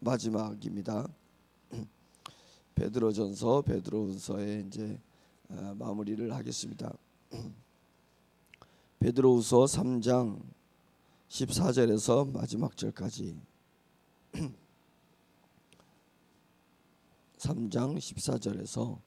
마지막입니다. 베드로전서, 베드로후서에 이제 마무리를 하겠습니다. 베드로후서 3장 14절에서 마지막 절까지 3장 14절에서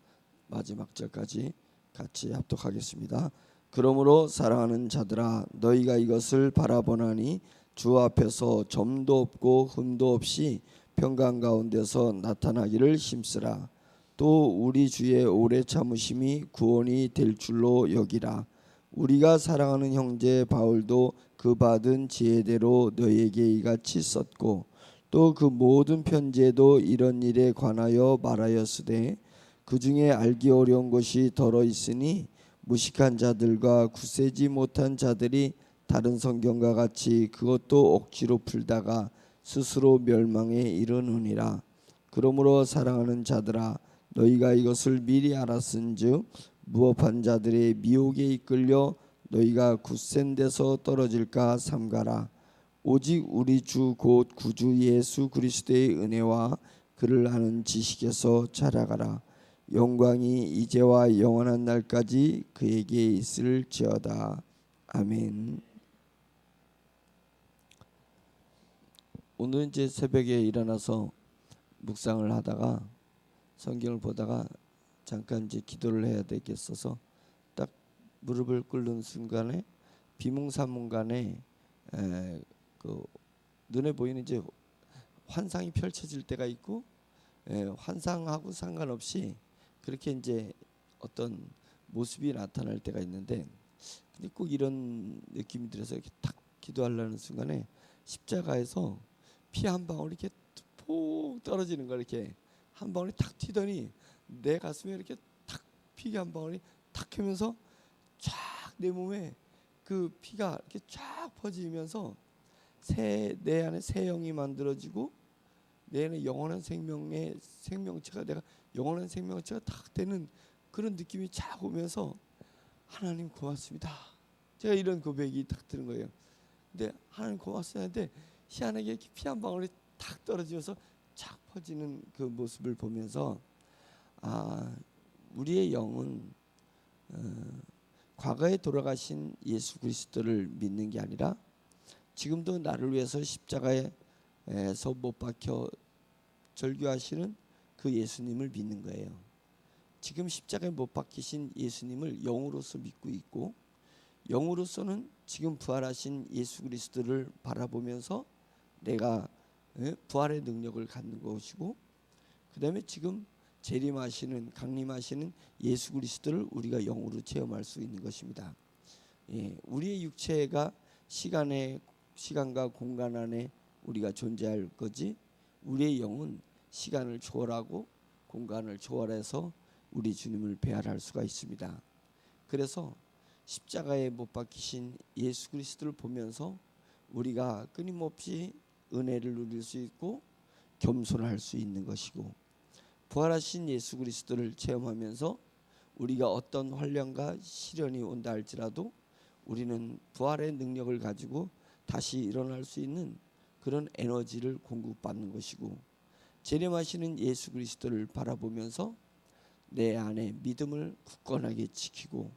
마지막 절까지 같이 합독하겠습니다. 그러므로 사랑하는 자들아 너희가 이것을 바라보나니 주 앞에서 점도 없고 흠도 없이 평강 가운데서 나타나기를 힘쓰라. 또 우리 주의 오래 참으심이 구원이 될 줄로 여기라. 우리가 사랑하는 형제 바울도 그 받은 지혜대로 너희에게 이같이 썼고 또 그 모든 편지에도 이런 일에 관하여 말하였으되 그 중에 알기 어려운 것이 덜어 있으니 무식한 자들과 굳세지 못한 자들이 다른 성경과 같이 그것도 억지로 풀다가 스스로 멸망에 이르느니라. 그러므로 사랑하는 자들아 너희가 이것을 미리 알았은즉 무업한 자들의 미혹에 이끌려 너희가 굳센 데서 떨어질까 삼가라. 오직 우리 주 곧 구주 예수 그리스도의 은혜와 그를 아는 지식에서 자라가라. 영광이 이제와 영원한 날까지 그에게 있을지어다. 아멘. 오늘 이제 새벽에 일어나서 묵상을 하다가 성경을 보다가 잠깐 이제 기도를 해야 되겠어서 딱 무릎을 꿇는 순간에 비몽사몽간에 그 눈에 보이는 이제 환상이 펼쳐질 때가 있고 환상하고 상관없이 그렇게 이제 어떤 모습이 나타날 때가 있는데 근데 꼭 이런 느낌이 들어서 이렇게 탁 기도하려는 순간에 십자가에서 피 한 방울이 이렇게 폭 떨어지는 걸 이렇게 한 방울이 탁 튀더니 내 가슴에 이렇게 탁 피가 한 방울이 탁 하면서 쫙 내 몸에 그 피가 이렇게 쫙 퍼지면서 내 안에 새 영이 만들어지고 내 안에 영원한 생명체가 내가 영원한 생명체가 탁 되는 그런 느낌이 쫙 오면서 하나님 고맙습니다. 제가 이런 고백이 탁 드는 거예요. 근데 하나님 고맙습니다. 근데 희한하게 피 한 방울이 탁 떨어지면서 쫙 퍼지는 그 모습을 보면서 우리의 영은 과거에 돌아가신 예수 그리스도를 믿는 게 아니라 지금도 나를 위해서 십자가에서 못 박혀 절규하시는 그 예수님을 믿는 거예요. 지금 십자가에 못 박히신 예수님을 영으로서 믿고 있고 영으로서는 지금 부활하신 예수 그리스도를 바라보면서 내가 부활의 능력을 갖는 것이고 그 다음에 지금 재림하시는 강림하시는 예수 그리스도를 우리가 영으로 체험할 수 있는 것입니다. 우리의 육체가 시간과 공간 안에 우리가 존재할 거지 우리의 영은 시간을 초월하고 공간을 초월해서 우리 주님을 배알할 수가 있습니다. 그래서 십자가에 못 박히신 예수 그리스도를 보면서 우리가 끊임없이 은혜를 누릴 수 있고 겸손할 수 있는 것이고 부활하신 예수 그리스도를 체험하면서 우리가 어떤 환난과 시련이 온다 할지라도 우리는 부활의 능력을 가지고 다시 일어날 수 있는 그런 에너지를 공급받는 것이고 재림하시는 예수 그리스도를 바라보면서 내 안에 믿음을 굳건하게 지키고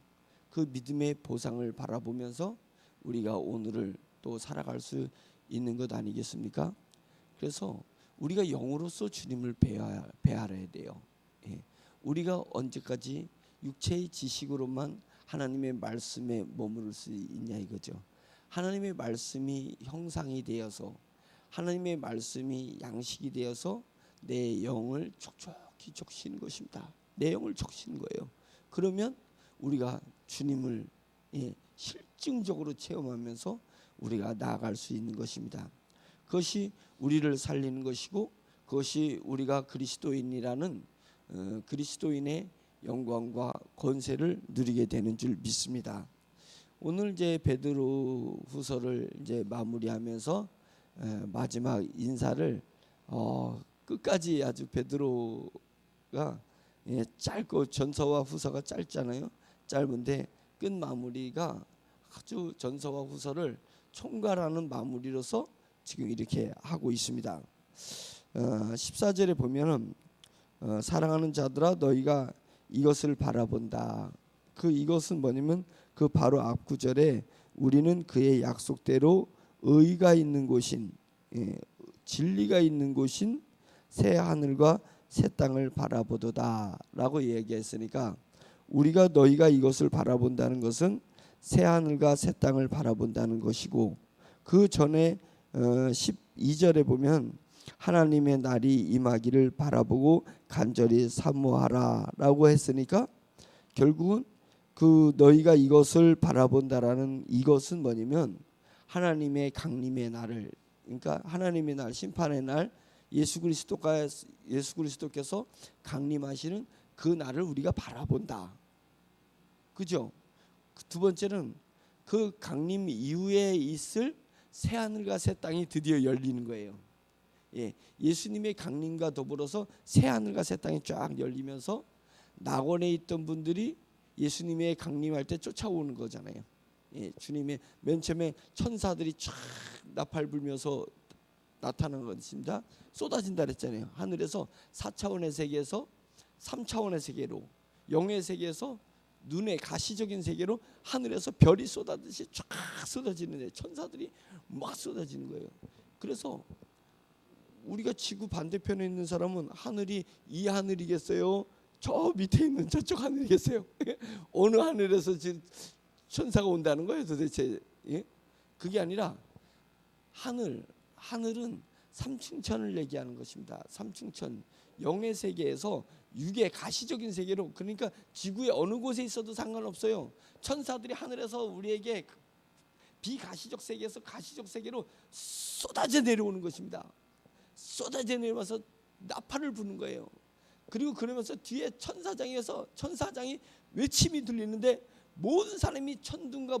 그 믿음의 보상을 바라보면서 우리가 오늘을 또 살아갈 수 있는 것 아니겠습니까? 그래서 우리가 영으로서 주님을 배알아야 돼요. 우리가 언제까지 육체의 지식으로만 하나님의 말씀에 머무를 수 있냐 이거죠. 하나님의 말씀이 형상이 되어서 하나님의 말씀이 양식이 되어서 내 영을 촉촉히 적시는 것입니다. 내 영을 적시는 거예요. 그러면 우리가 주님을 실증적으로 체험하면서 우리가 나아갈 수 있는 것입니다. 그것이 우리를 살리는 것이고 그것이 우리가 그리스도인이라는 그리스도인의 영광과 권세를 누리게 되는 줄 믿습니다. 오늘 이제 베드로후서를 이제 마무리하면서 마지막 인사를 끝까지 아주 베드로가 짧고 전서와 후서가 짧잖아요. 짧은데 끝 마무리가 아주 전서와 후서를 총괄하는 마무리로서 지금 이렇게 하고 있습니다. 14절에 보면은 사랑하는 자들아 너희가 이것을 바라본다. 그 이것은 뭐냐면 그 바로 앞 구절에 우리는 그의 약속대로 의가 있는 곳인 진리가 있는 곳인 새 하늘과 새 땅을 바라보도다라고 얘기했으니까 우리가 너희가 이것을 바라본다는 것은 새 하늘과 새 땅을 바라본다는 것이고 그 전에 12절에 보면 하나님의 날이 임하기를 바라보고 간절히 사모하라라고 했으니까 결국은 그 너희가 이것을 바라본다라는 이것은 뭐냐면 하나님의 강림의 날을 그러니까 하나님의 날 심판의 날 예수 그리스도께서 강림하시는 그 날을 우리가 바라본다. 그죠? 두 번째는 그 강림 이후에 있을 새 하늘과 새 땅이 드디어 열리는 거예요. 예수님의 강림과 더불어서 새 하늘과 새 땅이 쫙 열리면서 낙원에 있던 분들이 예수님의 강림할 때 쫓아오는 거잖아요. 주님의 맨 처음에 천사들이 쫙 나팔 불면서 나타나는 것입니다. 쏟아진다 그랬잖아요. 하늘에서 4차원의 세계에서 3차원의 세계로 영의 세계에서 눈의 가시적인 세계로 하늘에서 별이 쏟아듯이 쫙 쏟아지는데 천사들이 막 쏟아지는 거예요. 그래서 우리가 지구 반대편에 있는 사람은 하늘이 이 하늘이겠어요? 저 밑에 있는 저쪽 하늘이겠어요? 어느 하늘에서 지금 천사가 온다는 거예요 도대체? 그게 아니라 하늘은 삼층천을 얘기하는 것입니다. 삼층천 영의 세계에서 육의 가시적인 세계로 그러니까 지구의 어느 곳에 있어도 상관없어요. 천사들이 하늘에서 우리에게 비가시적 세계에서 가시적 세계로 쏟아져 내려오는 것입니다. 쏟아져 내려와서 나팔을 부는 거예요. 그리고 그러면서 뒤에 천사장이 외침이 들리는데 모든 사람이 천둥과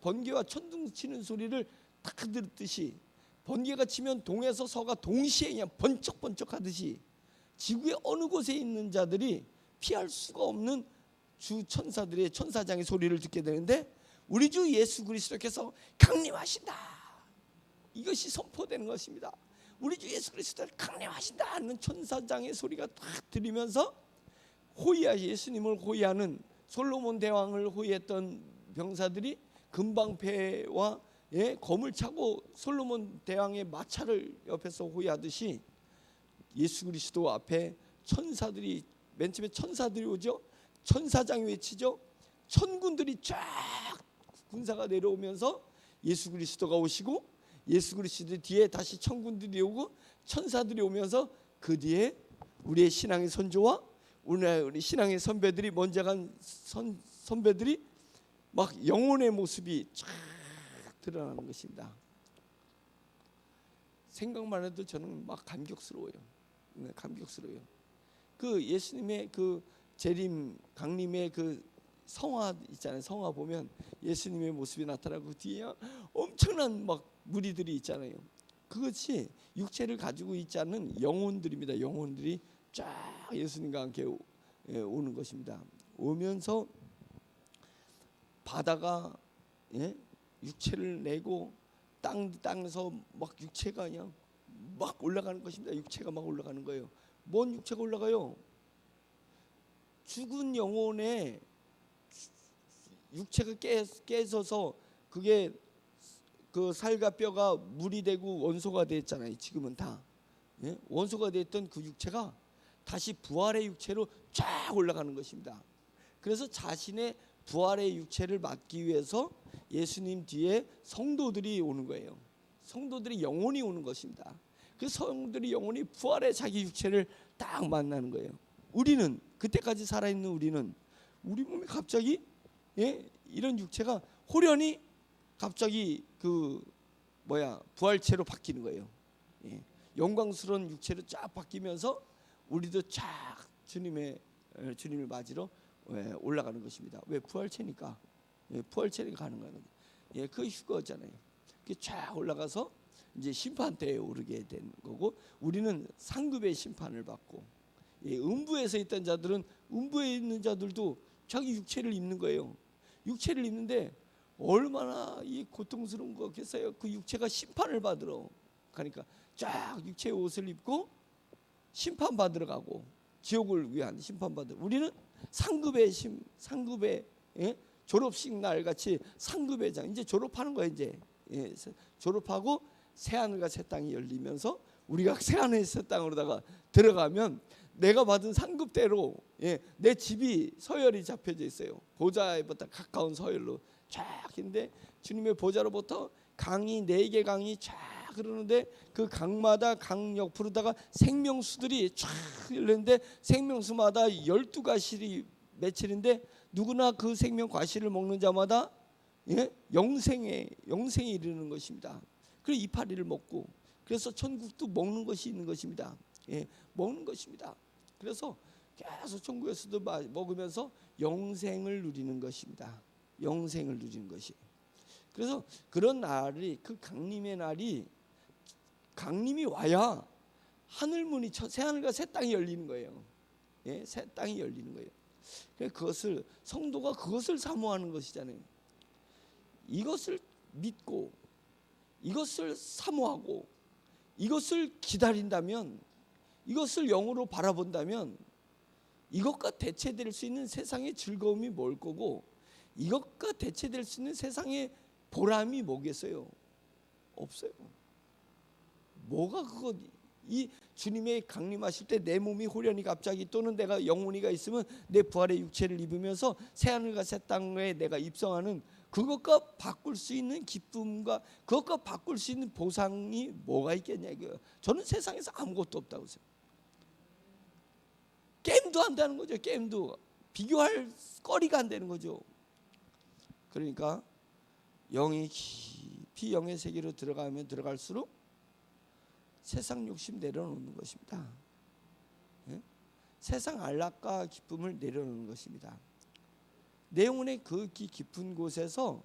번개와 천둥 치는 소리를 딱 들었듯이 번개가 치면 동에서 서가 동시에 그냥 번쩍번쩍 하듯이 지구의 어느 곳에 있는 자들이 피할 수가 없는 주 천사들의 천사장의 소리를 듣게 되는데 우리 주 예수 그리스도께서 강림하신다. 이것이 선포되는 것입니다. 우리 주 예수 그리스도를 강림하신다 하는 천사장의 소리가 딱 들리면서 예수님을 호위하는 솔로몬 대왕을 호위했던 병사들이 금방패와 검을 차고 솔로몬 대왕의 마차를 옆에서 호위하듯이 예수 그리스도 앞에 천사들이 맨 처음에 천사들이 오죠. 천사장이 외치죠. 천군들이 쫙 군사가 내려오면서 예수 그리스도가 오시고 예수 그리스도 뒤에 다시 천군들이 오고 천사들이 오면서 그 뒤에 우리의 신앙의 선조와 우리 신앙의 선배들이 먼저 간 선배들이 막 영혼의 모습이 쫙 드러나는 것입니다. 생각만 해도 저는 막 감격스러워요. 감격스러워요. 그 예수님의 그 재림 강림의 그 성화 있잖아요. 성화 보면 예수님의 모습이 나타나고 뒤에 엄청난 막 무리들이 있잖아요. 그것이 육체를 가지고 있지 않는 영혼들입니다. 영혼들이 쫙 예수님과 함께 오는 것입니다. 오면서 바다가 육체를 내고 땅에서 막 육체가 그냥 막 올라가는 것입니다. 육체가 막 올라가는 거예요. 뭔 육체가 올라가요? 죽은 영혼의 육체가 깨져서 그게 그 살과 뼈가 물이 되고 원소가 됐잖아요. 지금은 다 원소가 됐던 그 육체가 다시 부활의 육체로 쫙 올라가는 것입니다. 그래서 자신의 부활의 육체를 맡기 위해서 예수님 뒤에 성도들이 오는 거예요. 성도들이 영혼이 오는 것입니다. 그 성도들이 영혼이 부활의 자기 육체를 딱 만나는 거예요. 우리는 그때까지 살아있는 우리 몸이 갑자기 이런 육체가 호련히 갑자기 부활체로 바뀌는 거예요. 영광스러운 육체로 쫙 바뀌면서 우리도 쫙 주님을 맞으러 올라가는 것입니다. 왜? 부활체니까. 부활체니까 가는 거예요. 그 휴거잖아요. 쫙 올라가서 이제 심판대에 오르게 된 거고 우리는 상급의 심판을 받고 음부에서 있던 자들은 음부에 있는 자들도 자기 육체를 입는 거예요. 육체를 입는데 얼마나 이 고통스러운 거겠어요. 그 육체가 심판을 받으러 가니까 쫙 육체의 옷을 입고 심판받으러 가고 지옥을 위한 심판받으러, 우리는 상급의 예? 졸업식 날 같이 상급의 장, 이제 졸업하는 거예요. 이제 예, 졸업하고 새하늘과 새 땅이 열리면서 우리가 새하늘 새 땅으로다가 들어가면 내가 받은 상급대로 예, 내 집이 서열이 잡혀져 있어요. 보좌에부터 가까운 서열로 쫙 있는데 주님의 보좌로부터 강이 4개 강이 쫙 흐르는데 그 강마다 강 옆으로다가 생명수들이 쫙 흘르는데 생명수마다 12가실이 맺힐인데 누구나 그 생명 과실을 먹는 자마다 예? 영생에 이르는 것입니다. 그래서 이파리를 먹고, 그래서 천국도 먹는 것이 있는 것입니다. 예, 먹는 것입니다. 그래서 계속 천국에서도 먹으면서 영생을 누리는 것입니다. 영생을 누리는 것이. 그래서 그런 날이, 그 강림의 날이, 강림이 와야 하늘 문이 새 하늘과 새 땅이 열리는 거예요. 예, 새 땅이 열리는 거예요. 그것을 성도가 그것을 사모하는 것이잖아요. 이것을 믿고 이것을 사모하고 이것을 기다린다면, 이것을 영으로 바라본다면 이것과 대체될 수 있는 세상의 즐거움이 뭘 거고, 이것과 대체될 수 있는 세상의 보람이 뭐겠어요? 없어요. 뭐가 그거, 이 주님의 강림하실 때 내 몸이 호련히 갑자기, 또는 내가 영혼이가 있으면 내 부활의 육체를 입으면서 새하늘과 새 땅에 내가 입성하는 그것과 바꿀 수 있는 기쁨과 그것과 바꿀 수 있는 보상이 뭐가 있겠냐 이거예요. 저는 세상에서 아무것도 없다고 생각해요. 게임도 한다는 거죠. 게임도 비교할 거리가 안 되는 거죠. 그러니까 영이 깊이 영의 세계로 들어가면 들어갈수록 세상 욕심 내려놓는 것입니다. 예? 세상 안락과 기쁨을 내려놓는 것입니다. 내 영혼의 그 깊은 곳에서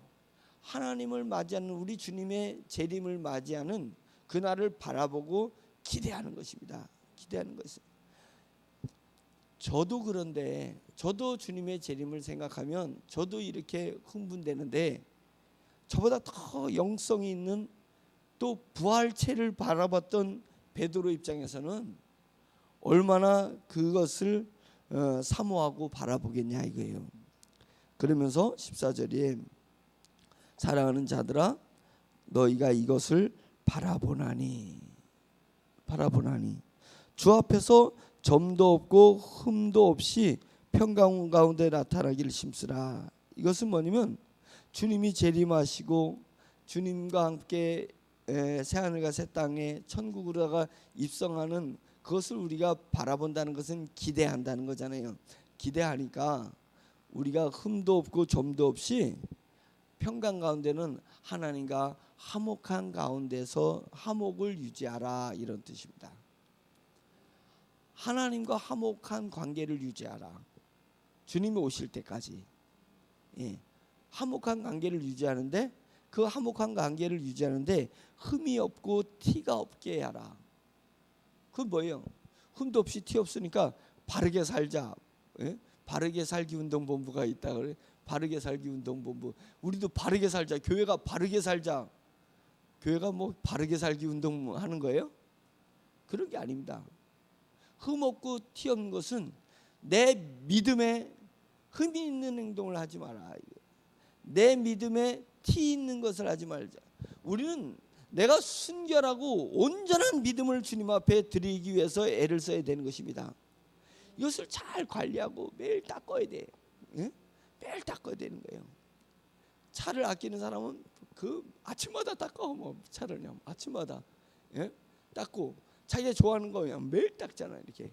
하나님을 맞이하는, 우리 주님의 재림을 맞이하는 그날을 바라보고 기대하는 것입니다. 기대하는 것이. 저도 그런데, 저도 주님의 재림을 생각하면 저도 이렇게 흥분되는데, 저보다 더 영성이 있는 또 부활체를 바라봤던 베드로 입장에서는 얼마나 그것을 사모하고 바라보겠냐 이거예요. 그러면서 14절에 사랑하는 자들아 너희가 이것을 바라보나니 주 앞에서 점도 없고 흠도 없이 평강 가운데 나타나기를 힘쓰라. 이것은 뭐냐면 주님이 재림하시고 주님과 함께 새하늘과 새 땅에 천국으로다가 입성하는 그것을 우리가 바라본다는 것은 기대한다는 거잖아요. 기대하니까 우리가 흠도 없고 점도 없이 평강 가운데는 하나님과 화목한 가운데서 화목을 유지하라, 이런 뜻입니다. 하나님과 화목한 관계를 유지하라. 주님이 오실 때까지 화목한 관계를 유지하는데, 그 화목한 관계를 유지하는데 흠이 없고 티가 없게 하라. 그건 뭐예요? 흠도 없이 티 없으니까 바르게 살자. 바르게 살기 운동본부가 있다 그래. 바르게 살기 운동본부. 우리도 바르게 살자. 교회가 바르게 살자. 교회가 뭐 바르게 살기 운동 하는 거예요? 그런 게 아닙니다. 흠 없고 티 없는 것은 내 믿음에 흠이 있는 행동을 하지 마라. 내 믿음에 티 있는 것을 하지 말자. 우리는 내가 순결하고 온전한 믿음을 주님 앞에 드리기 위해서 애를 써야 되는 것입니다. 이것을 잘 관리하고 매일 닦아야 돼. 매일 닦아야 되는 거예요. 차를 아끼는 사람은 그 아침마다 닦아. 뭐 차를 그냥 아침마다 닦고, 자기가 좋아하는 거 그냥 매일 닦잖아. 이렇게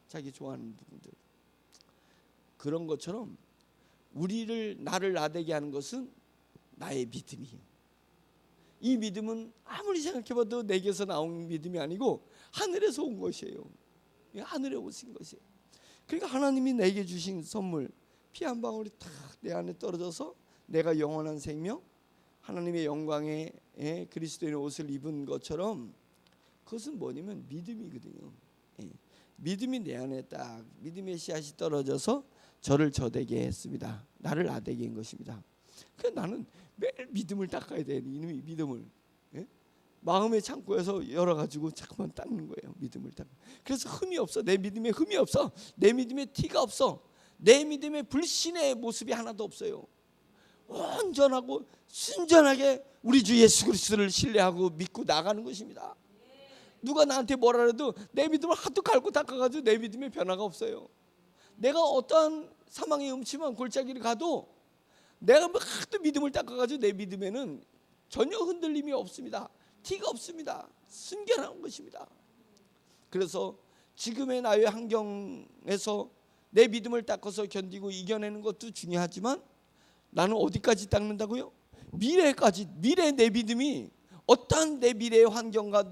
자기 좋아하는 부분들. 그런 것처럼 나를 나대게 하는 것은 나의 믿음이에요. 이 믿음은 아무리 생각해봐도 내게서 나온 믿음이 아니고 하늘에서 온 것이에요. 하늘에 오신 것이에요. 그러니까 하나님이 내게 주신 선물, 피 한 방울이 탁 내 안에 떨어져서 내가 영원한 생명, 하나님의 영광의 그리스도인의 옷을 입은 것처럼, 그것은 뭐냐면 믿음이거든요. 믿음이 내 안에 딱 믿음의 씨앗이 떨어져서 저를 저되게 했습니다. 나를 나되게 한 것입니다. 그래서 나는 매일 믿음을 닦아야 돼. 이놈의 믿음을. 마음의 창고에서 열어가지고 잠깐만 닦는 거예요. 믿음을 닦는. 그래서 흠이 없어. 내 믿음에 흠이 없어. 내 믿음에 티가 없어. 내 믿음에 불신의 모습이 하나도 없어요. 온전하고 순전하게 우리 주 예수 그리스도를 신뢰하고 믿고 나가는 것입니다. 누가 나한테 뭐라 해도 내 믿음을 하도 갈고 닦아가지고 내 믿음에 변화가 없어요. 내가 어떠한 사망의 음침한 골짜기를 가도 내가 하도 믿음을 닦아가지고 내 믿음에는 전혀 흔들림이 없습니다. 티가 없습니다. 순결한 것입니다. 그래서 지금의 나의 환경에서 내 믿음을 닦아서 견디고 이겨내는 것도 중요하지만 나는 어디까지 닦는다고요? 미래까지. 미래 내 믿음이 어떠한 내 미래의 환경과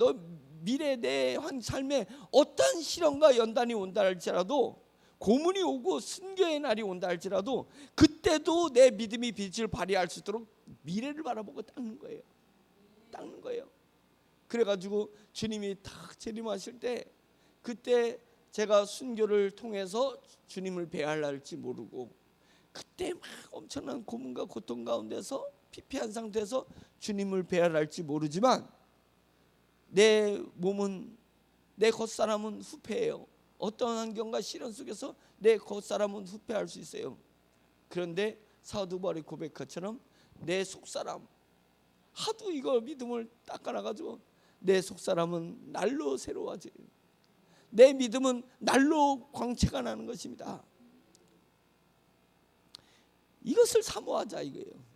미래 내 삶에 어떠한 시련과 연단이 온다 할지라도, 고문이 오고 순교의 날이 온다 할지라도 그때도 내 믿음이 빛을 발휘할 수 있도록 미래를 바라보고 닦는 거예요. 닦는 거예요. 그래가지고 주님이 탁 재림하실 때, 그때 제가 순교를 통해서 주님을 배알할지 모르고 그때 막 엄청난 고문과 고통 가운데서 피폐한 상태에서 주님을 배알할지 모르지만 내 몸은, 내 겉사람은 후패해요. 어떤 환경과 시련 속에서 내 겉사람은 후패할 수 있어요. 그런데 사도 바울의 고백처럼 내 속사람, 하도 이거 믿음을 닦아놔가지고 내 속사람은 날로 새로워져요. 내 믿음은 날로 광채가 나는 것입니다. 이것을 사모하자 이거예요.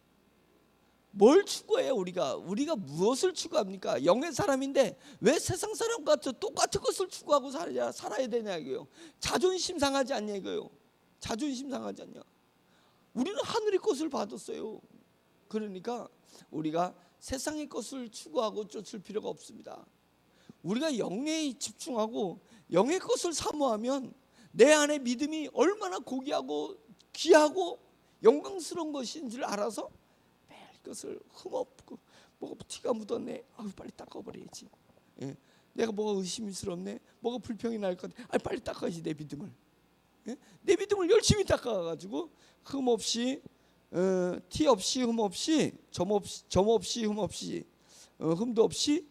뭘 추구해요? 우리가 무엇을 추구합니까? 영의 사람인데 왜 세상 사람과 똑같은 것을 추구하고 살아야 되냐 이거예요. 자존심 상하지 않냐 이거예요. 자존심 상하지 않냐. 우리는 하늘의 것을 받았어요. 그러니까 우리가 세상의 것을 추구하고 쫓을 필요가 없습니다. 우리가 영에 집중하고 영의 것을 사모하면 내 안에 믿음이 얼마나 고귀하고 귀하고 영광스러운 것인지를 알아서 매일 것을 흠없고 뭐가 티가 묻었네, 빨리 닦아버려야지. 예. 내가 뭐가 의심스럽네, 뭐가 불평이 날 것 같아, 빨리 닦아야지 내 믿음을. 예? 내 믿음을 열심히 닦아가지고 흠 없이, 티 없이, 흠 없이, 점 없이, 흠 없이, 흠도 없이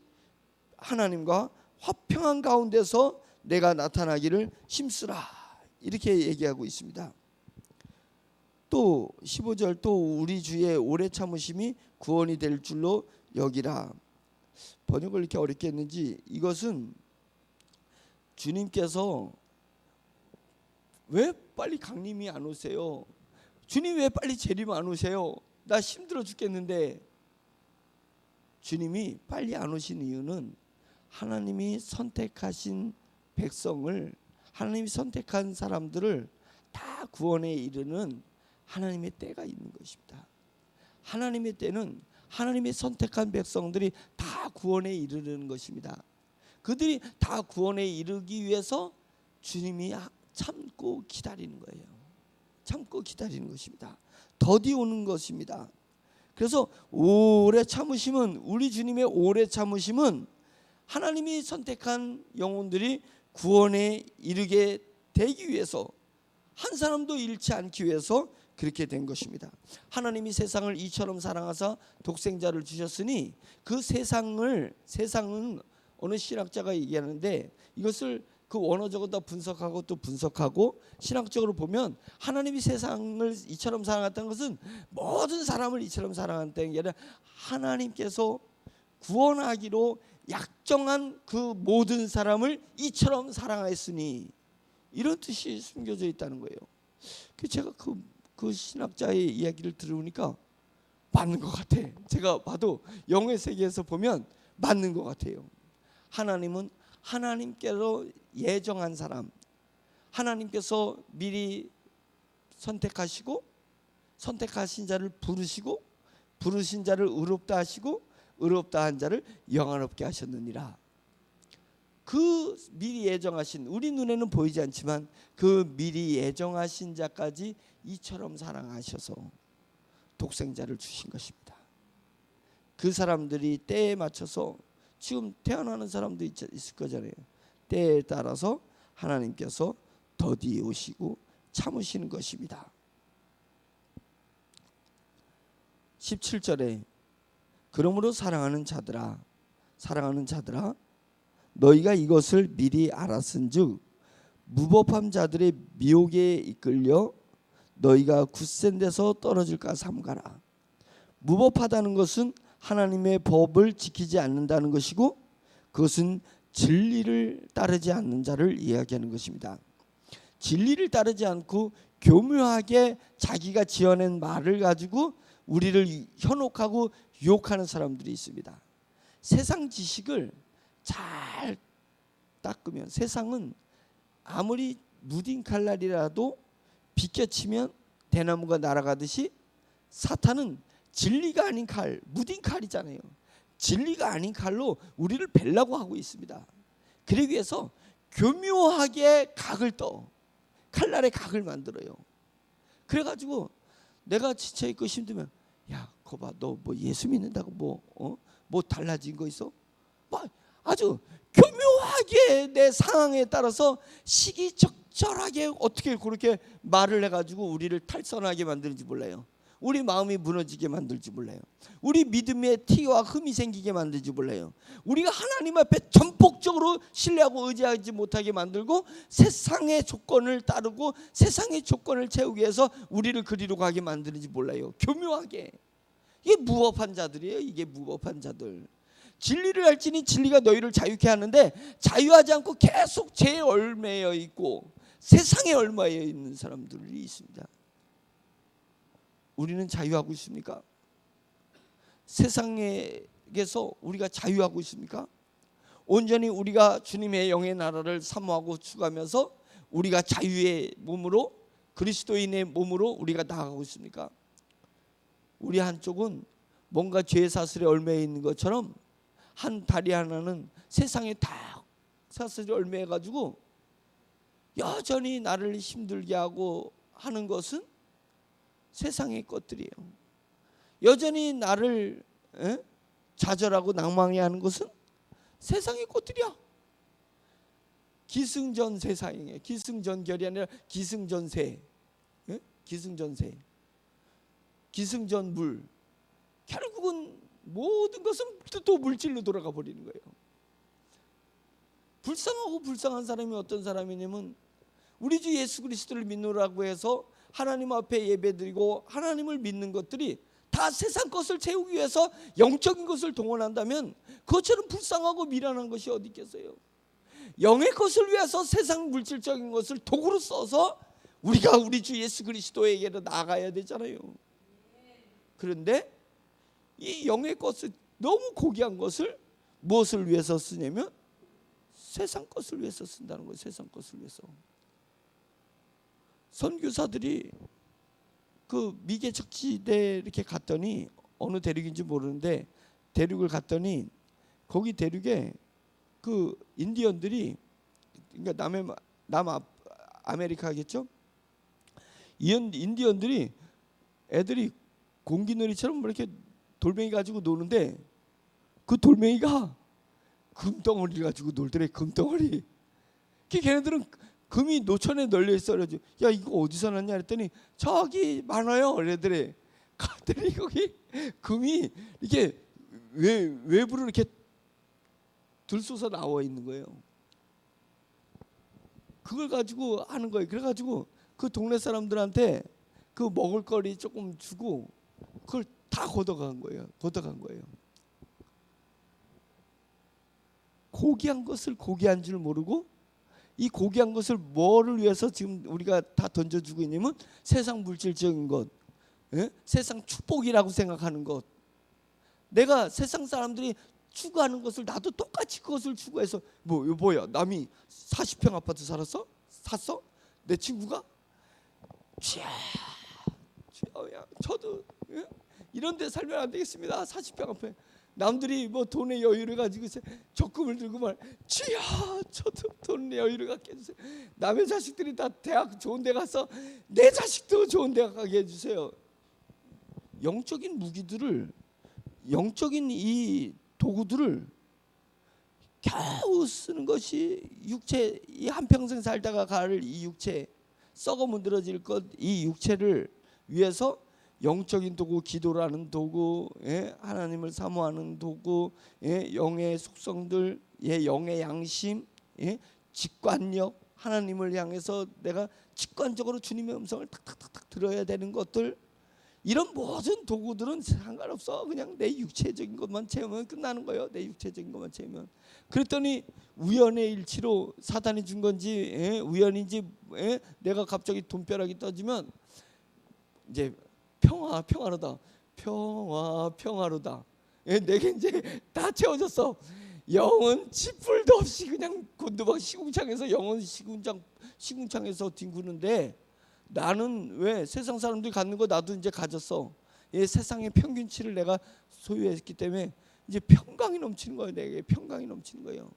하나님과 화평한 가운데서 내가 나타나기를 힘쓰라, 이렇게 얘기하고 있습니다. 또 15절, 또 우리 주의 오래 참으심이 구원이 될 줄로 여기라. 번역을 이렇게 어렵게 했는지, 이것은 주님께서 왜 빨리 강림이 안 오세요? 주님 왜 빨리 재림 안 오세요? 나 힘들어 죽겠는데. 주님이 빨리 안 오신 이유는 하나님이 선택하신 백성을, 하나님이 선택한 사람들을 다 구원에 이르는 하나님의 때가 있는 것입니다. 하나님의 때는 하나님이 선택한 백성들이 다 구원에 이르는 것입니다. 그들이 다 구원에 이르기 위해서 주님이 참고 기다리는 거예요. 참고 기다리는 것입니다. 더디 오는 것입니다. 그래서 오래 참으심은, 우리 주님의 오래 참으심은 하나님이 선택한 영혼들이 구원에 이르게 되기 위해서, 한 사람도 잃지 않기 위해서 그렇게 된 것입니다. 하나님이 세상을 이처럼 사랑하사 독생자를 주셨으니 그 세상은 어느 신학자가 얘기하는데, 이것을 그 원어적으로 더 분석하고 또 분석하고 신학적으로 보면 하나님이 세상을 이처럼 사랑했다는 것은 모든 사람을 이처럼 사랑한다는 게 아니라 하나님께서 구원하기로 약정한 그 모든 사람을 이처럼 사랑하였으니, 이런 뜻이 숨겨져 있다는 거예요. 제가 그 신학자의 이야기를 들으니까 맞는 것 같아. 제가 봐도 영의 세계에서 보면 맞는 것 같아요. 하나님은 하나님께로 예정한 사람, 하나님께서 미리 선택하시고 선택하신 자를 부르시고 부르신 자를 의롭다 하시고 의롭다 한 자를 영화롭게 하셨느니라. 그 미리 예정하신, 우리 눈에는 보이지 않지만 그 미리 예정하신 자까지 이처럼 사랑하셔서 독생자를 주신 것입니다. 그 사람들이 때에 맞춰서, 지금 태어나는 사람도 있을 거잖아요. 때에 따라서 하나님께서 더디 오시고 참으시는 것입니다. 17절에 그러므로 사랑하는 자들아, 사랑하는 자들아 너희가 이것을 미리 알았은즉 무법한 자들의 미혹에 이끌려 너희가 굳센 데서 떨어질까 삼가라. 무법하다는 것은 하나님의 법을 지키지 않는다는 것이고 그것은 진리를 따르지 않는 자를 이야기하는 것입니다. 진리를 따르지 않고 교묘하게 자기가 지어낸 말을 가지고 우리를 현혹하고 유혹하는 사람들이 있습니다. 세상 지식을 잘 닦으면 세상은 아무리 무딘 칼날이라도 비껴치면 대나무가 날아가듯이 사탄은 진리가 아닌 칼, 무딘 칼이잖아요. 진리가 아닌 칼로 우리를 벨라고 하고 있습니다. 그러기 위해서 교묘하게 각을 떠 칼날에 각을 만들어요. 그래가지고 내가 지쳐있고 힘들면 야 거봐 너 뭐 예수 믿는다고 뭐 달라진 거 있어? 막 아주 교묘하게 내 상황에 따라서 시기적절하게 어떻게 그렇게 말을 해가지고 우리를 탈선하게 만드는지 몰라요. 우리 마음이 무너지게 만들지 몰라요. 우리 믿음에 티와 흠이 생기게 만들지 몰라요. 우리가 하나님 앞에 전폭적으로 신뢰하고 의지하지 못하게 만들고 세상의 조건을 따르고 세상의 조건을 채우기 위해서 우리를 그리로 가게 만드는지 몰라요. 교묘하게. 이게 무법한 자들이에요. 이게 무법한 자들. 진리를 알지니 진리가 너희를 자유케 하는데 자유하지 않고 계속 죄에 얽매여 있고 세상에 얽매여 있는 사람들이 있습니다. 우리는 자유하고 있습니까? 세상에서 우리가 자유하고 있습니까? 온전히 우리가 주님의 영의 나라를 사모하고 추구하면서 우리가 자유의 몸으로 그리스도인의 몸으로 우리가 나아가고 있습니까? 우리 한쪽은 뭔가 죄 사슬에 얽매여 있는 것처럼 한 다리 하나는 세상에 다 사슬에 얽매여 가지고 여전히 나를 힘들게 하고 하는 것은 세상의 것들이에요. 여전히 나를 좌절하고 낭망해 하는 것은 세상의 것들이야. 기승전세 사형이에요. 기승전결이 아니라 기승전세. 기승전세. 기승전물. 결국은 모든 것은 또 물질로 돌아가 버리는 거예요. 불쌍하고 불쌍한 사람이 어떤 사람이냐면 우리 주 예수 그리스도를 믿노라고 해서 하나님 앞에 예배드리고 하나님을 믿는 것들이 다 세상 것을 채우기 위해서 영적인 것을 동원한다면 그것처럼 불쌍하고 미련한 것이 어디 있겠어요. 영의 것을 위해서 세상 물질적인 것을 도구로 써서 우리가 우리 주 예수 그리스도에게로 나가야 되잖아요. 그런데 이 영의 것을 너무 고귀한 것을 무엇을 위해서 쓰냐면 세상 것을 위해서 쓴다는 거예요. 세상 것을 위해서. 선교사들이 그 미개척지대 이렇게 갔더니 어느 대륙인지 모르는데 대륙을 갔더니 거기 대륙에 그 인디언들이 그러니까 남아메리카겠죠? 인디언들이 애들이 공기놀이처럼 이렇게 돌멩이 가지고 노는데 그 돌멩이가 금덩어리를 가지고 놀더래. 금덩어리. 걔네들은 금이 노천에 널려 있어. 그래가지고 야 이거 어디서 났냐 했더니 저기 많아요. 그러더래. 갔더니 거기 금이 이렇게 외부로 이렇게 들쏘서 나와 있는 거예요. 그걸 가지고 하는 거예요. 그래가지고 그 동네 사람들한테 그 먹을거리 조금 주고 그걸 다 걷어간 거예요. 고귀한 것을 고귀한 줄 모르고 이 고귀한 것을 뭐를 위해서 지금 우리가 다 던져주고 있냐면 세상 물질적인 것, 세상 축복이라고 생각하는 것. 내가 세상 사람들이 추구하는 것을 나도 똑같이 그것을 추구해서 뭐야 남이 40평 아파트 샀어? 내 친구가? 쥐야 저도 이런 데 살면 안 되겠습니다. 40평 아파트. 남들이 뭐 돈의 여유를 가지고 적금을 들고 말 주야 저도 돈의 여유를 갖게 해주세요. 남의 자식들이 다 대학 좋은 데 가서 내 자식도 좋은 데 가게 해주세요. 영적인 무기들을 영적인 이 도구들을 겨우 쓰는 것이 육체 이 한평생 살다가 갈 이 육체 썩어 문드러질 것 이 육체를 위해서 영적인 도구, 기도라는 도구, 하나님을 사모하는 도구, 영의 속성들, 영의 양심, 직관력, 하나님을 향해서 내가 직관적으로 주님의 음성을 탁탁탁탁 들어야 되는 것들, 이런 모든 도구들은 상관없어. 그냥 내 육체적인 것만 채우면 끝나는 거예요. 내 육체적인 것만 채우면. 그랬더니 우연의 일치로 사단이 준 건지 우연인지 내가 갑자기 돈벼락이 떠지면 이제 평화로다. 평화로다. 내게 이제 다 채워졌어. 영은 지풀도 없이 그냥 곤두박 시궁창에서 영은 시궁창에서 뒹구는데 나는 왜 세상 사람들이 갖는 거 나도 이제 가졌어. 세상의 평균치를 내가 소유했기 때문에 이제 평강이 넘치는 거예요. 내게 평강이 넘치는 거예요.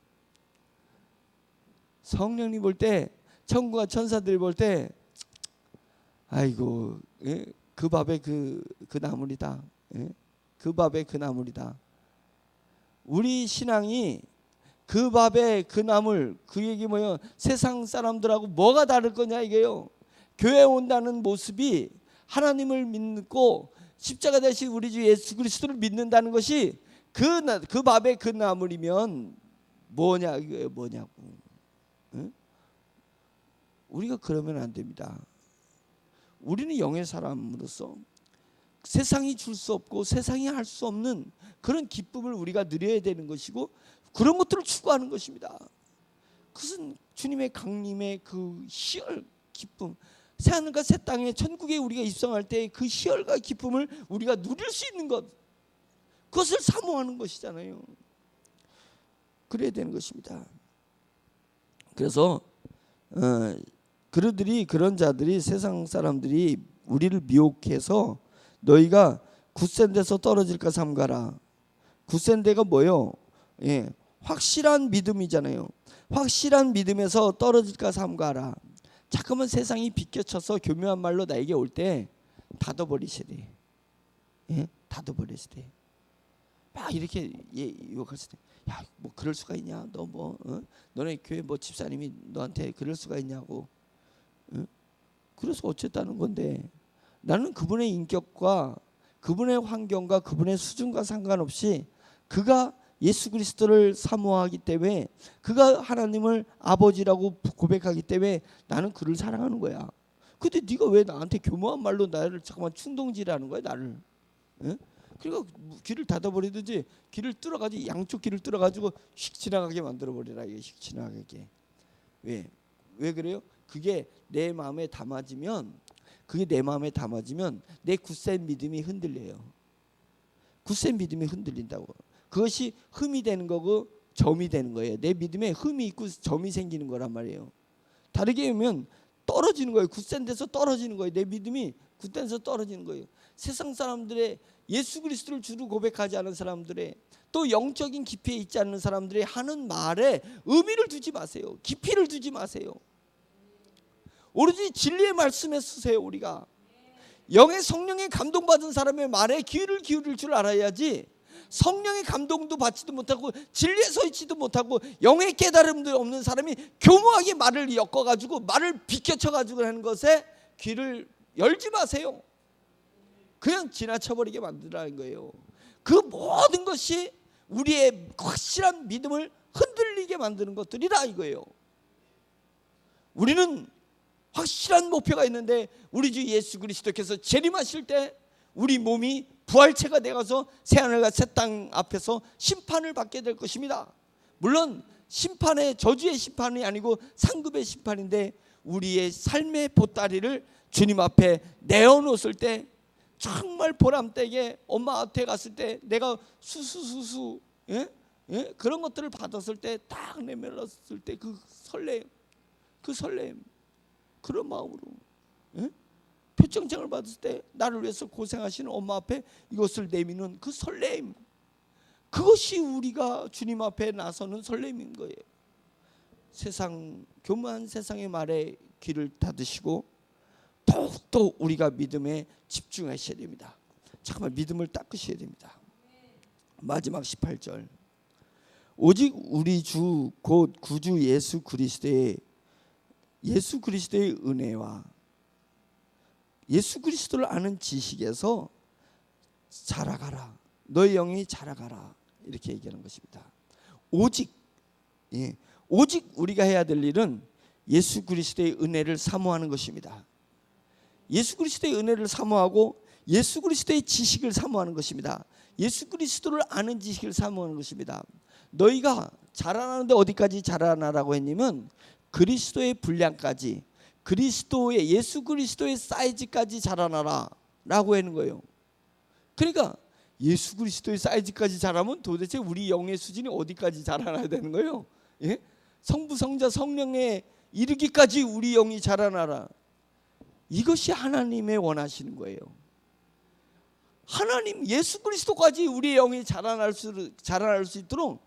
성령님 볼 때, 천국과 천사들이 볼 때, 아이고, 그 밥에 그 나물이다. 그 밥에 그 나물이다. 우리 신앙이 그 밥에 그 나물, 그 얘기 뭐예요? 세상 사람들하고 뭐가 다를 거냐 이게요. 교회 온다는 모습이 하나님을 믿고 십자가 대신 우리 주 예수 그리스도를 믿는다는 것이 그 밥에 그 나물이면 뭐냐 이거예요. 뭐냐고. 우리가 그러면 안 됩니다. 우리는 영의 사람으로서 세상이 줄 수 없고 세상이 할 수 없는 그런 기쁨을 우리가 누려야 되는 것이고 그런 것들을 추구하는 것입니다. 그것은 주님의 강림의 그 희열 기쁨, 새하늘과 새 땅에 천국에 우리가 입성할 때 그 희열과 기쁨을 우리가 누릴 수 있는 것, 그것을 사모하는 것이잖아요. 그래야 되는 것입니다. 그래서 그런 자들이, 세상 사람들이 우리를 미혹해서 너희가 굳센 데서 떨어질까 삼가라. 굳센 데가 뭐요? 확실한 믿음이잖아요. 확실한 믿음에서 떨어질까 삼가라. 잠깐만 세상이 비껴쳐서 교묘한 말로 나에게 올 때 닫아버리시래. 닫아버리시래. 막 이렇게 유혹했을 때, 야, 뭐 그럴 수가 있냐? 너 뭐 너네 교회 뭐 집사님이 너한테 그럴 수가 있냐고. 그래서 어쨌다는 건데, 나는 그분의 인격과 그분의 환경과 그분의 수준과 상관없이 그가 예수 그리스도를 사모하기 때문에, 그가 하나님을 아버지라고 고백하기 때문에 나는 그를 사랑하는 거야. 근데 네가 왜 나한테 교묘한 말로 나를 잠깐만 충동질하는 거야, 나를? 그러니까 길을 닫아버리든지 길을 뚫어가지고, 양쪽 길을 뚫어가지고 휙 지나가게 만들어버리라. 이게 휙 지나가게. 왜 그래요? 그게 내 마음에 담아지면 내 굳센 믿음이 흔들려요. 굳센 믿음이 흔들린다고. 그것이 흠이 되는 거고 점이 되는 거예요. 내 믿음에 흠이 있고 점이 생기는 거란 말이에요. 다르게 하면 떨어지는 거예요. 굳센 데서 떨어지는 거예요. 내 믿음이 굳센 데서 떨어지는 거예요. 세상 사람들의, 예수 그리스도를 주로 고백하지 않은 사람들의, 또 영적인 깊이에 있지 않는 사람들의 하는 말에 의미를 두지 마세요. 깊이를 두지 마세요. 오로지 진리의 말씀에 쓰세요. 우리가 영의 성령의 감동받은 사람의 말에 귀를 기울일 줄 알아야지, 성령의 감동도 받지도 못하고 진리에 서 있지도 못하고 영의 깨달음도 없는 사람이 교묘하게 말을 엮어가지고 말을 비켜쳐가지고 하는 것에 귀를 열지 마세요. 그냥 지나쳐버리게 만들라는 거예요. 그 모든 것이 우리의 확실한 믿음을 흔들리게 만드는 것들이라 이거예요. 우리는 확실한 목표가 있는데, 우리 주 예수 그리스도께서 재림하실 때 우리 몸이 부활체가 되어서 새하늘과 새 땅 앞에서 심판을 받게 될 것입니다. 물론 심판의, 저주의 심판이 아니고 상급의 심판인데, 우리의 삶의 보따리를 주님 앞에 내어놓았을 때, 정말 보람되게 엄마 앞에 갔을 때 내가 수수수수 그런 것들을 받았을 때, 딱 내밀었을 때 그 설렘, 그런 마음으로 표창장을 받을 때 나를 위해서 고생하시는 엄마 앞에 이것을 내미는 그 설렘, 그것이 우리가 주님 앞에 나서는 설렘인 거예요. 교묘한 세상의 말에 귀를 닫으시고 더욱더 우리가 믿음에 집중하셔야 됩니다. 잠깐만 믿음을 닦으셔야 됩니다. 마지막 18절, 오직 우리 주 곧 구주 예수 그리스도의 은혜와 예수 그리스도를 아는 지식에서 자라가라. 너의 영이 자라가라. 이렇게 얘기하는 것입니다. 오직 오직 우리가 해야 될 일은 예수 그리스도의 은혜를 사모하는 것입니다. 예수 그리스도의 은혜를 사모하고 예수 그리스도의 지식을 사모하는 것입니다. 예수 그리스도를 아는 지식을 사모하는 것입니다. 너희가 자라나는데 어디까지 자라나라고 했냐면 그리스도의 분량까지, 그리스도의 예수 그리스도의 사이즈까지 자라나라 라고 하는 거예요. 그러니까 예수 그리스도의 사이즈까지 자라면 도대체 우리 영의 수준이 어디까지 자라나야 되는 거예요? 예? 성부 성자 성령에 이르기까지 우리 영이 자라나라. 이것이 하나님의 원하시는 거예요. 하나님 예수 그리스도까지 우리 영이 자라날 수 있도록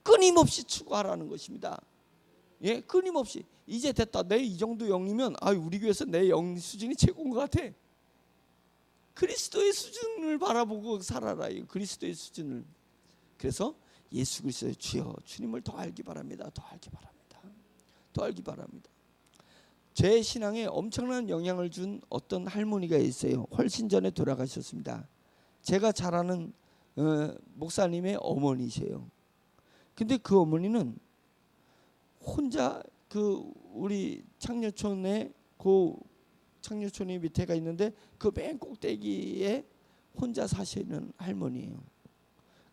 끊임없이 추구하라는 것입니다. 예, 끊임없이. 이제 됐다. 내 이 정도 영이면 우리 교회에서 내 영 수준이 최고인 것 같아. 그리스도의 수준을 바라보고 살아라. 그리스도의 수준을. 그래서 예수 그리스도의 주여 주님을 더 알기 바랍니다. 더 알기 바랍니다. 더 알기 바랍니다. 제 신앙에 엄청난 영향을 준 어떤 할머니가 있어요. 훨씬 전에 돌아가셨습니다. 제가 잘 아는 목사님의 어머니세요. 근데 그 어머니는 혼자 우리 창녀촌에 창녀촌이 밑에가 있는데 그 맨 꼭대기에 혼자 사시는 할머니예요.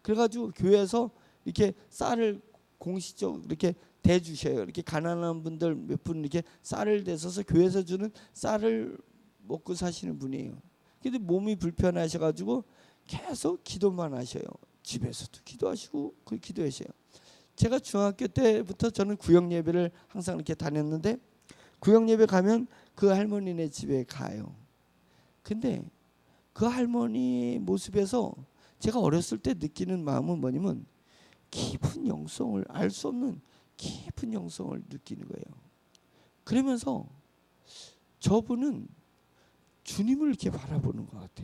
그래가지고 교회에서 이렇게 쌀을 공식적으로 이렇게 대주셔요. 이렇게 가난한 분들 몇 분 이렇게 쌀을 대서서 교회에서 주는 쌀을 먹고 사시는 분이에요. 근데 몸이 불편하셔가지고 계속 기도만 하셔요. 집에서도 기도하시고 기도하셔요. 제가 중학교 때부터 저는 구역 예배를 항상 이렇게 다녔는데 구역 예배 가면 그 할머니네 집에 가요. 근데 그 할머니 모습에서 제가 어렸을 때 느끼는 마음은 뭐냐면 깊은 영성을 알 수 없는 깊은 영성을 느끼는 거예요. 그러면서 저분은 주님을 이렇게 바라보는 것 같아.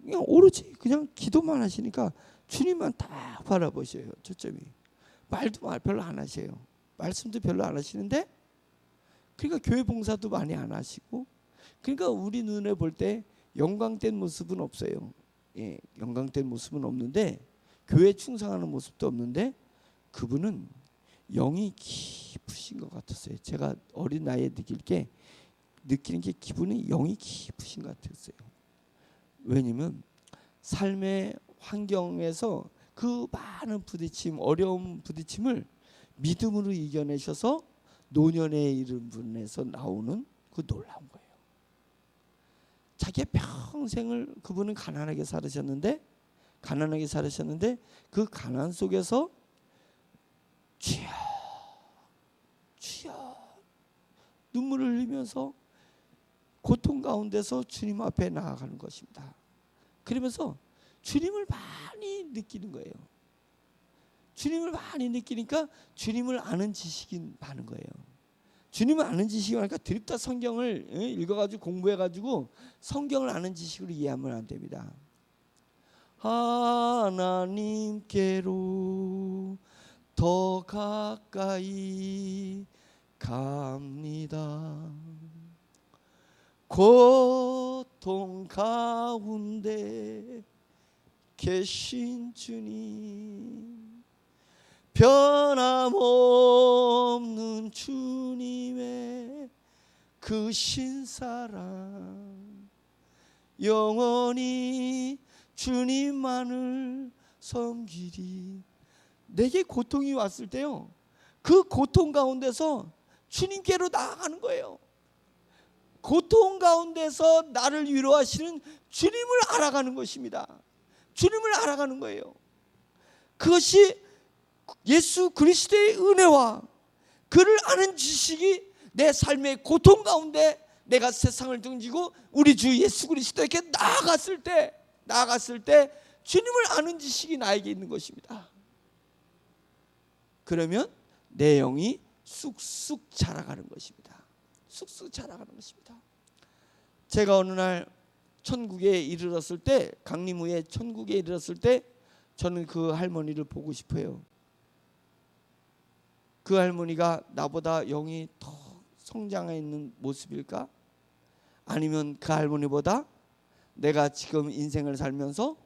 그냥 오로지 그냥 기도만 하시니까 주님만 딱 바라보셔요. 초점이. 말도 별로 안 하세요. 말씀도 별로 안 하시는데 그러니까 교회 봉사도 많이 안 하시고 그러니까 우리 눈에 볼 때 영광된 모습은 없어요. 예, 영광된 모습은 없는데 교회에 충성하는 모습도 없는데 그분은 영이 깊으신 것 같았어요. 제가 어린 나이에 느끼는 게 기분이 영이 깊으신 것 같았어요. 왜냐면 삶의 환경에서 그 많은 부딪힘, 어려운 부딪힘을 믿음으로 이겨내셔서 노년에 이른 분에서 나오는 그 놀라운 거예요. 자기의 평생을 그분은 가난하게 살으셨는데 그 가난 속에서 주여 주여 눈물을 흘리면서 고통 가운데서 주님 앞에 나아가는 것입니다. 그러면서 주님을 많이 느끼는 거예요. 주님을 많이 느끼니까 주님을 아는 지식이 많은 거예요. 주님을 아는 지식이 많으니까 드립다 성경을 읽어가지고 공부해가지고 성경을 아는 지식으로 이해하면 안 됩니다. 하나님께로 더 가까이 갑니다. 고통 가운데 계신 주님, 변함없는 주님의 그 신사랑, 영원히 주님만을 섬기리. 내게 고통이 왔을 때요, 그 고통 가운데서 주님께로 나아가는 거예요. 고통 가운데서 나를 위로하시는 주님을 알아가는 것입니다. 주님을 알아가는 거예요. 그것이 예수 그리스도의 은혜와 그를 아는 지식이 내 삶의 고통 가운데 내가 세상을 등지고 우리 주 예수 그리스도에게 나아갔을 때 주님을 아는 지식이 나에게 있는 것입니다. 그러면 내 영이 쑥쑥 자라가는 것입니다. 쑥쑥 자라가는 것입니다. 제가 어느 날 천국에 이르렀을 때, 강림후에 천국에 이르렀을 때 저는 그 할머니를 보고 싶어요. 그 할머니가 나보다 영이 더 성장해 있는 모습일까? 아니면 그 할머니보다 내가 지금 인생을 살면서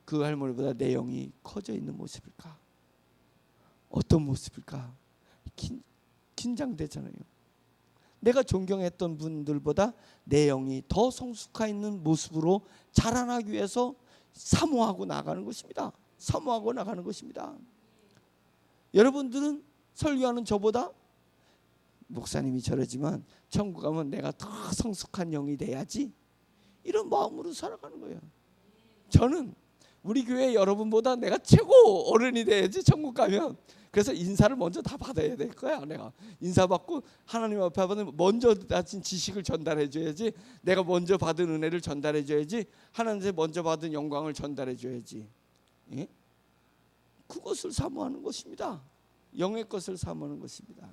그 할머니보다 내 영이 커져 있는 모습일까? 어떤 모습일까? 긴장되잖아요. 내가 존경했던 분들보다 내 영이 더 성숙해 있는 모습으로 자라나기 위해서 사모하고 나가는 것입니다. 사모하고 나가는 것입니다. 여러분들은 설교하는 저보다 목사님이 저러지만 천국 가면 내가 더 성숙한 영이 돼야지, 이런 마음으로 살아가는 거예요. 저는 우리 교회 여러분보다 내가 최고 어른이 돼야지 천국 가면. 그래서 인사를 먼저 다 받아야 될 거야. 내가 인사받고 하나님 앞에 받으면 먼저 가진 지식을 전달해 줘야지, 내가 먼저 받은 은혜를 전달해 줘야지, 하나님께 먼저 받은 영광을 전달해 줘야지. 예? 그것을 사모하는 것입니다. 영의 것을 사모하는 것입니다.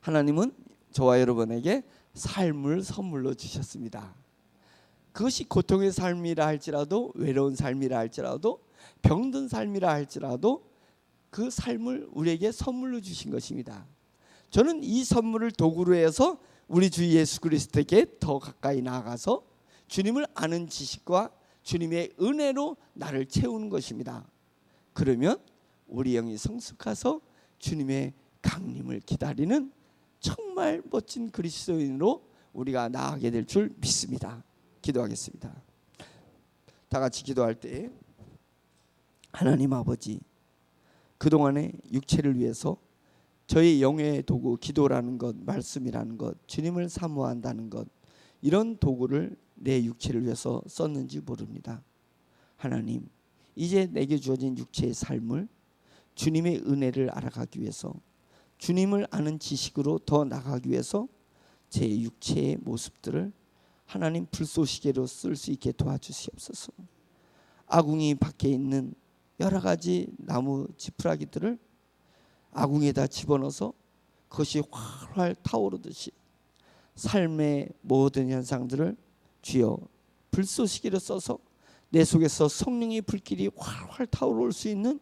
하나님은 저와 여러분에게 삶을 선물로 주셨습니다. 그것이 고통의 삶이라 할지라도, 외로운 삶이라 할지라도, 병든 삶이라 할지라도 그 삶을 우리에게 선물로 주신 것입니다. 저는 이 선물을 도구로 해서 우리 주 예수 그리스도에게 더 가까이 나아가서 주님을 아는 지식과 주님의 은혜로 나를 채우는 것입니다. 그러면 우리 영이 성숙해서 주님의 강림을 기다리는 정말 멋진 그리스도인으로 우리가 나아가게 될 줄 믿습니다. 기도하겠습니다. 다 같이 기도할 때, 하나님 아버지, 그동안에 육체를 위해서 저희 영의 도구 기도라는 것, 말씀이라는 것, 주님을 사모한다는 것, 이런 도구를 내 육체를 위해서 썼는지 모릅니다. 하나님, 이제 내게 주어진 육체의 삶을 주님의 은혜를 알아가기 위해서, 주님을 아는 지식으로 더 나가기 위해서 제 육체의 모습들을 하나님 불쏘시개로 쓸 수 있게 도와주시옵소서. 아궁이 밖에 있는 여러 가지 나무 지푸라기들을 아궁이에다 집어넣어서 그것이 활활 타오르듯이 삶의 모든 현상들을 주여 불쏘시개로 써서 내 속에서 성령의 불길이 활활 타오를 수 있는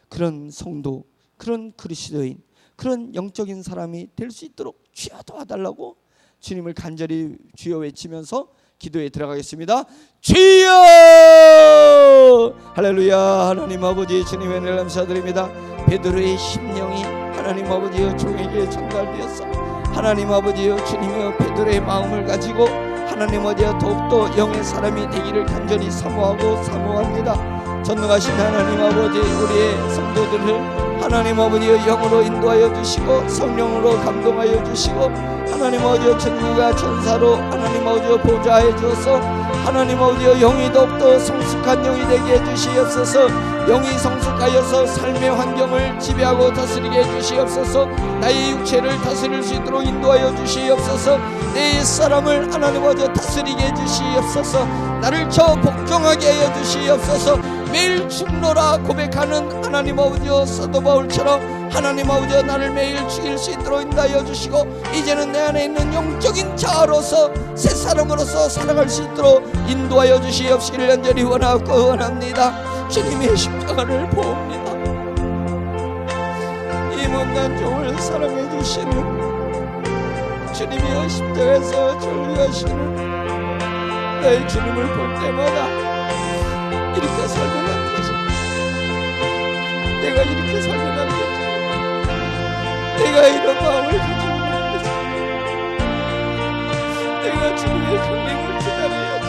그런 성도, 그런 그리스도인, 그런 영적인 사람이 될 수 있도록 주여 도와달라고 주님을 간절히 주여 외치면서 기도에 들어가겠습니다. 주여! 할렐루야. 하나님 아버지, 주님의 은혜를 감사드립니다. 베드로의 심령이 하나님 아버지의 종에게 전달되었어. 하나님 아버지여, 주님의 베드로의 마음을 가지고 하나님 아버지여 더욱더 영의 사람이 되기를 간절히 사모합니다. 전능하신 하나님 아버지, 우리의 성도들을 하나님 아버지의 영으로 인도하여 주시고 성령으로 감동하여 주시고 하나님 아버지여 천국과 천사로 하나님 아버지여 보좌해 주어서 하나님 아버지여 영이 더욱더 성숙한 영이 되게 해주시옵소서. 영이 성숙하여서 삶의 환경을 지배하고 다스리게 해주시옵소서. 나의 육체를 다스릴 수 있도록 인도하여 주시옵소서. 내 옛사람을 하나님 아버지여 다스리게 해주시옵소서. 나를 저 복종하게 하여 주시옵소서. 매일 죽노라 고백하는 하나님 아버지여 사도 바울처럼 하나님 아버지여 나를 매일 죽일 수 있도록 인도하여 주시고 이제는 내 안에 있는 영적인 자아로서 새 사람으로서 살아갈 수 있도록 인도하여 주시옵시기를 간절히 원합니다. 주님의 십자가를 보옵니다. 이 못난 종을 사랑해 주시는 주님이여, 십자가에서 절규하시는 나의 주님을 볼 때마다 이렇게 살면 안 되지, 내가 이렇게 살면 안 되지, 내가 이런 마음을 가지면 안 되지, 내가 주님의 강림을 기다려야지,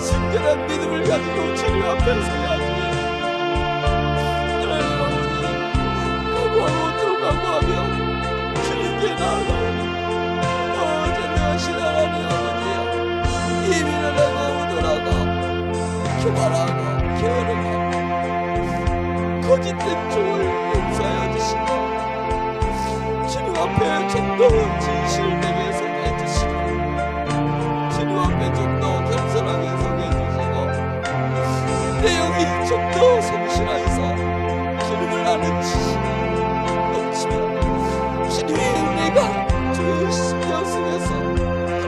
순결한 믿음을 가지고 주님 앞에 서야지. 하나님 아버지, 각오하고 또 각오하며 주님께 나아가오니 전능하신 하나님 아버지여, 예민하고 우둔하고 교만하고 게으르고 거짓된 종을 용서하여 주시고 주님 앞에 좀 더 진실되게 서게 해주시고 주님 앞에 좀 더 겸손하게 서게 해주시고 내 영이 좀 더 성실하여서 주님을 아는 지식이 넘치며 주님의 은혜가 주의 심령 속에서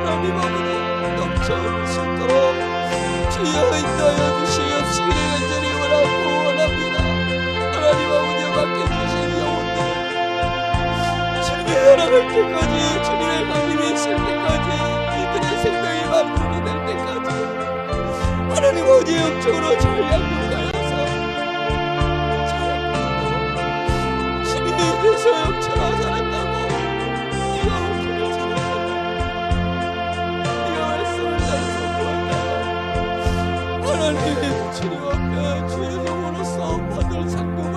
하나님 아버지 넘쳐올 수 있도록 주여 인도하여 주시옵시기를 간절히 원합니다. 하나님 아버지와 맡겨주신 영혼들 주님의 허락할 때까지 주님의 강림을 하나님 어디 영적으로 잘 양육하여서 주님이 돼서 영처럼 잘했다고 네가 옳기를 잘했다고 네가 말씀을 잘 선포한다고 하나님 주님 앞에 주의 종으로서 받을 상급을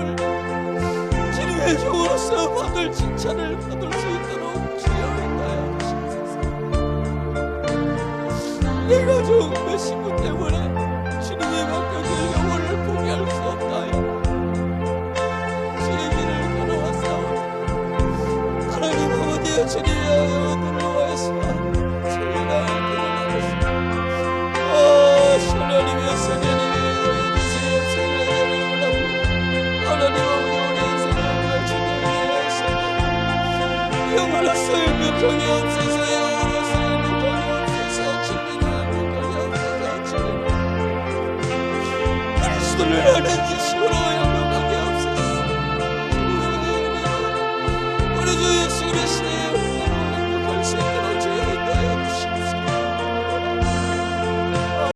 주님의 종으로서 받을 칭찬을 받을 수 있도록 주여 인도하여 주시옵소서. 내가 좋은 내 신분 때문에 주님이 맡겨질 영혼을 포기할 수 없다요 주의 길을 걸어왔사오니 하나님 아버지여 주님의 영혼을 위하여서 주의 나의 길을 나누시고 하나님의 성령님의 주의 성령님의 올라옵니다. 하나님 아버지 우리 인생을 주님의 영원한 소유를 정해 없으시고